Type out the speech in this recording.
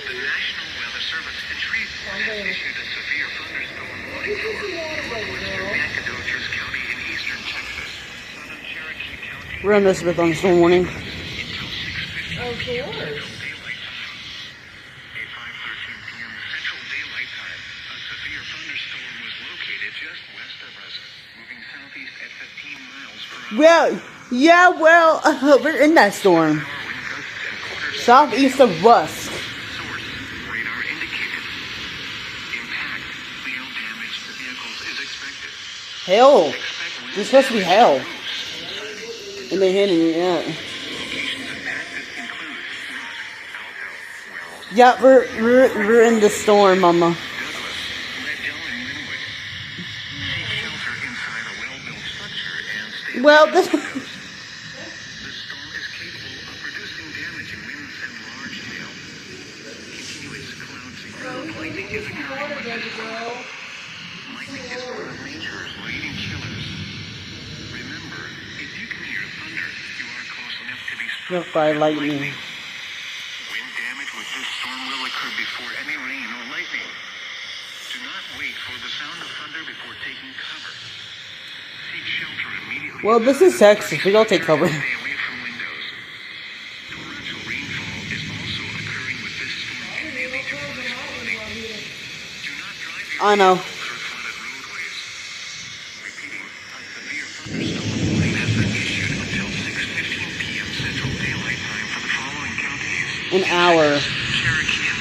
The National Weather Service has issued a severe thunderstorm warning for northwestern Nacogdoches County in eastern Texas, southern Cherokee County. We're on this with thunderstorm warning. Until 6:15 Of Central course. Daylight Time. At 5:13 p.m. Central Daylight Time, a severe thunderstorm was located just west of us, moving southeast at 15 miles per hour. Well, yeah, well, we're in that storm. Southeast of us. Source, radar indicated. Impact, hail damage to vehicles is expected. Hell. Expect There's supposed to be hell. roofs. And they hitting it, yeah. Locations impacted include Rock, Alto, Wells, Yeah, we're in the storm, mama. Douglas, Leadville, and Linwood. Seek shelter inside a well-built structure and stay Well, away this from windows. The storm is capable of producing damage in winds and large hail. Continuous clouds and ground lightning is occurring with this storm. Lightning is one of nature's leading killers. Remember, if you can hear thunder, you are close enough to be struck Struck by lightning. Wind damage with this storm will occur before any rain or lightning. Do not wait for the sound of thunder before taking cover. Seek shelter immediately. Well, this is Texas. We don't take cover. Stay away from windows. Torrential rainfall is also occurring with this storm and may lead to flash flooding. Do not drive your I know. vehicles through flooded roadways. Repeating, a severe thunderstorm warning has been issued until 6:15 p.m. Central Daylight Time for the following counties: An hour. Cherokee and